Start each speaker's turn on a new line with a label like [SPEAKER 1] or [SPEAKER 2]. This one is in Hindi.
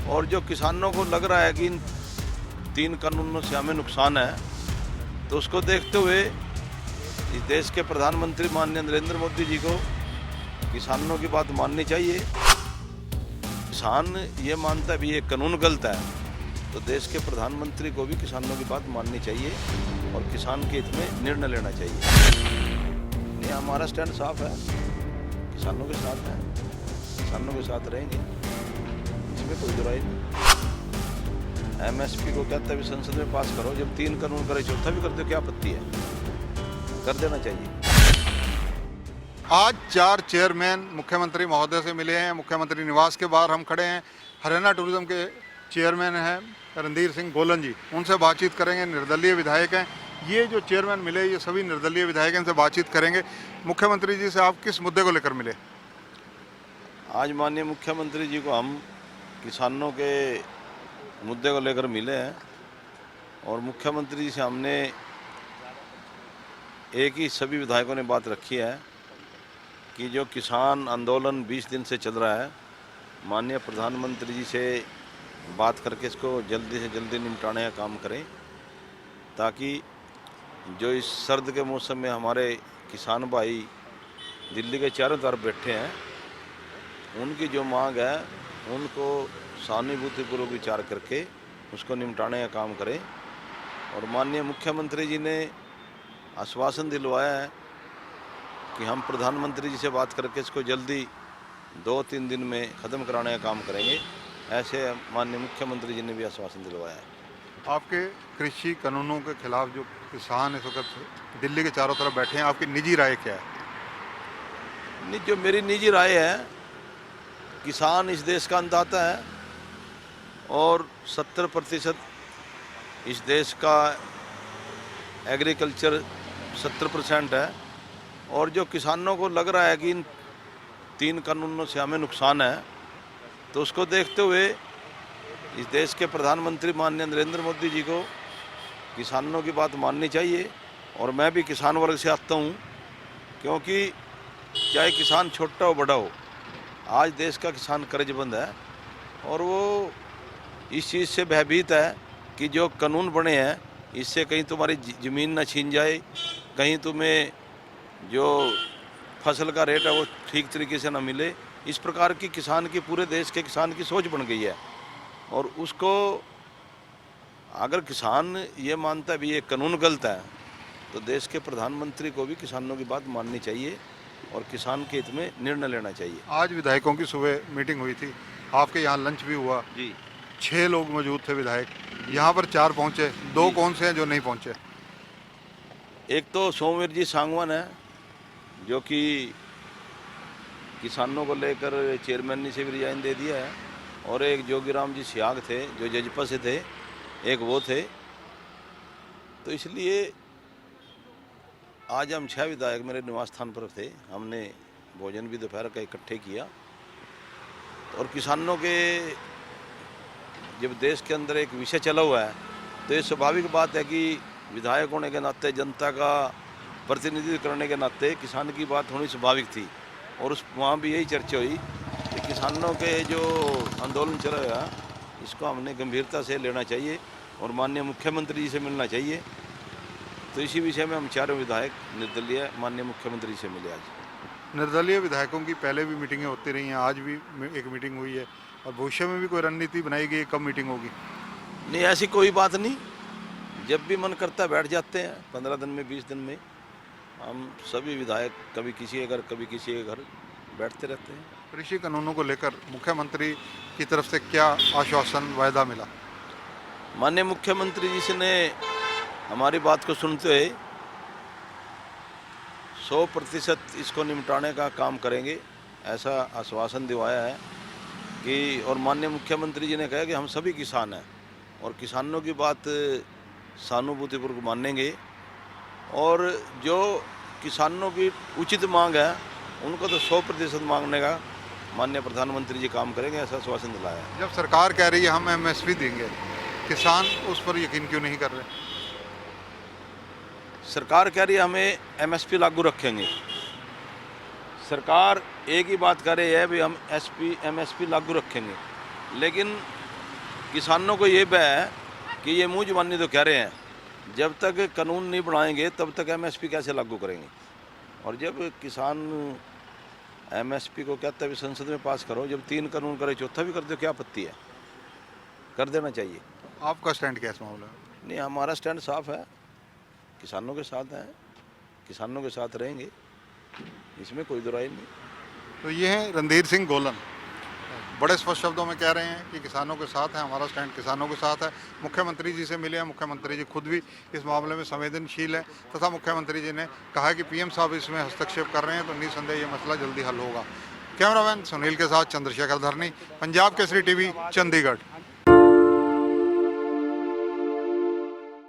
[SPEAKER 1] और जो किसानों को लग रहा है कि इन 3 कानूनों से हमें नुकसान है, तो उसको देखते हुए इस देश के प्रधानमंत्री माननीय नरेंद्र मोदी जी को किसानों की बात माननी चाहिए। किसान ये मानता है भी ये कानून गलत है, तो देश के प्रधानमंत्री को भी किसानों की बात माननी चाहिए और किसान के हित में निर्णय लेना चाहिए। नहीं, हमारा स्टैंड साफ है, किसानों के साथ है, किसानों के साथ रहेंगे, इसमें कोई बुराई नहीं। एमएसपी को कहता है भी संसद में पास करो, जब 3 कानून करे चौथा भी कर दो, क्या आपत्ति है? कर देना चाहिए।
[SPEAKER 2] आज 4 चेयरमैन मुख्यमंत्री महोदय से मिले हैं। मुख्यमंत्री निवास के बाहर हम खड़े हैं। हरियाणा टूरिज्म के चेयरमैन हैं रणधीर सिंह गोलन जी, उनसे बातचीत करेंगे। निर्दलीय विधायक हैं ये जो चेयरमैन मिले, ये सभी निर्दलीय विधायक हैं, इनसे बातचीत करेंगे। मुख्यमंत्री जी से आप किस मुद्दे को लेकर मिले?
[SPEAKER 1] आज माननीय मुख्यमंत्री जी को हम किसानों के मुद्दे को लेकर मिले हैं और मुख्यमंत्री जी से हमने एक ही सभी विधायकों ने बात रखी है कि जो किसान आंदोलन 20 दिन से चल रहा है, माननीय प्रधानमंत्री जी से बात करके इसको जल्दी से जल्दी निपटाने का काम करें, ताकि जो इस सर्द के मौसम में हमारे किसान भाई दिल्ली के चारों तरफ बैठे हैं, उनकी जो मांग है उनको सहानुभूतिपूर्वक विचार करके उसको निपटाने का काम करें। और माननीय मुख्यमंत्री जी ने आश्वासन दिलवाया है कि हम प्रधानमंत्री जी से बात करके इसको जल्दी 2-3 दिन में ख़त्म कराने का काम करेंगे। ऐसे माननीय मुख्यमंत्री जी ने भी आश्वासन दिलवाया है।
[SPEAKER 2] आपके कृषि कानूनों के खिलाफ जो किसान इस वक्त दिल्ली के चारों तरफ बैठे हैं, आपकी निजी राय क्या है?
[SPEAKER 1] नहीं, जो मेरी निजी राय है, किसान इस देश का अन्नदाता है और 70% इस देश का एग्रीकल्चर 70% है। और जो किसानों को लग रहा है कि इन 3 कानूनों से हमें नुकसान है, तो उसको देखते हुए इस देश के प्रधानमंत्री माननीय नरेंद्र मोदी जी को किसानों की बात माननी चाहिए। और मैं भी किसान वर्ग से आता हूँ, क्योंकि चाहे किसान छोटा हो बड़ा हो, आज देश का किसान कर्जबंद है और वो इस चीज़ से भयभीत है कि जो कानून बने हैं इससे कहीं तुम्हारी ज़मीन न छीन जाए, कहीं तुम्हें जो फसल का रेट है वो ठीक तरीके से ना मिले। इस प्रकार की किसान की, पूरे देश के किसान की सोच बन गई है। और उसको अगर किसान ये मानता है भी ये कानून गलत है, तो देश के प्रधानमंत्री को भी किसानों की बात माननी चाहिए और किसान के हित में निर्णय लेना चाहिए।
[SPEAKER 2] आज विधायकों की सुबह मीटिंग हुई थी, आपके यहाँ लंच भी हुआ
[SPEAKER 1] जी।
[SPEAKER 2] 6 लोग मौजूद थे विधायक, यहाँ पर 4 पहुँचे, 2 कौन से हैं जो नहीं पहुँचे?
[SPEAKER 1] एक तो सोमवीर जी सांगवान है, जो कि किसानों को लेकर चेयरमैन से भी रिजाइन दे दिया है, और एक जोगीराम जी सियाग थे जो जजपा से थे, एक वो थे। तो इसलिए आज हम 6 विधायक मेरे निवास स्थान पर थे, हमने भोजन भी दोपहर का इकट्ठे किया। और किसानों के जब देश के अंदर एक विषय चला हुआ है, तो ये स्वाभाविक बात है कि विधायक होने के नाते, जनता का प्रतिनिधित्व करने के नाते किसान की बात होनी स्वाभाविक थी। और उस वहाँ भी यही चर्चा हुई कि किसानों के जो आंदोलन चल रहा है इसको हमने गंभीरता से लेना चाहिए और माननीय मुख्यमंत्री जी से मिलना चाहिए। तो इसी विषय में हम 4 विधायक निर्दलीय माननीय मुख्यमंत्री से मिले आज।
[SPEAKER 2] निर्दलीय विधायकों की पहले भी मीटिंगें होती रही हैं, आज भी एक मीटिंग हुई है, और भविष्य में भी कोई रणनीति बनाई गई है, कब मीटिंग होगी?
[SPEAKER 1] नहीं, ऐसी कोई बात नहीं, जब भी मन करता है बैठ जाते हैं। 15 दिन में, 20 दिन में हम सभी विधायक कभी किसी के घर, कभी किसी के घर बैठते रहते हैं।
[SPEAKER 2] कृषि कानूनों को लेकर मुख्यमंत्री की तरफ से क्या आश्वासन, वायदा मिला?
[SPEAKER 1] माननीय मुख्यमंत्री जी से ने हमारी बात को सुनते हुए 100% इसको निपटाने का काम करेंगे, ऐसा आश्वासन दिवाया है कि। और माननीय मुख्यमंत्री जी ने कहा कि हम सभी किसान हैं और किसानों की बात सहानुभूतिपूर्वक मानेंगे, और जो किसानों की उचित मांग है उनको तो 100% मांगने का माननीय प्रधानमंत्री जी काम करेंगे, ऐसा आश्वासन दिलाया है।
[SPEAKER 2] जब सरकार कह रही है हम एमएसपी देंगे, किसान उस पर यकीन क्यों नहीं कर रहे?
[SPEAKER 1] सरकार कह रही है हमें एमएसपी लागू रखेंगे। सरकार एक ही बात कर रही है भी हम एमएसपी लागू रखेंगे, लेकिन किसानों को ये भय है कि ये मुँह जुबानी तो कह रहे हैं, जब तक कानून नहीं बनाएंगे तब तक एमएसपी कैसे लागू करेंगे। और जब किसान एमएसपी को कहता है भी संसद में पास करो, जब 3 कानून करे चौथा भी कर दो, क्या आपत्ति है? कर देना चाहिए।
[SPEAKER 2] आपका स्टैंड क्या इस मामले में?
[SPEAKER 1] नहीं, हमारा स्टैंड साफ है, किसानों के साथ हैं, किसानों के साथ रहेंगे, इसमें कोई दो राय नहीं।
[SPEAKER 2] तो ये हैं रणधीर सिंह गोलन, बड़े स्पष्ट शब्दों में कह रहे हैं कि किसानों के साथ है, हमारा स्टैंड किसानों के साथ है। मुख्यमंत्री जी से मिले हैं, मुख्यमंत्री जी खुद भी इस मामले में संवेदनशील है तथा मुख्यमंत्री जी ने कहा कि पीएम साहब इसमें हस्तक्षेप कर रहे हैं तो निसंदेह ये मसला जल्दी हल होगा। कैमरामैन सुनील के साथ चंद्रशेखर धरनी, पंजाब केसरी टीवी, चंडीगढ़।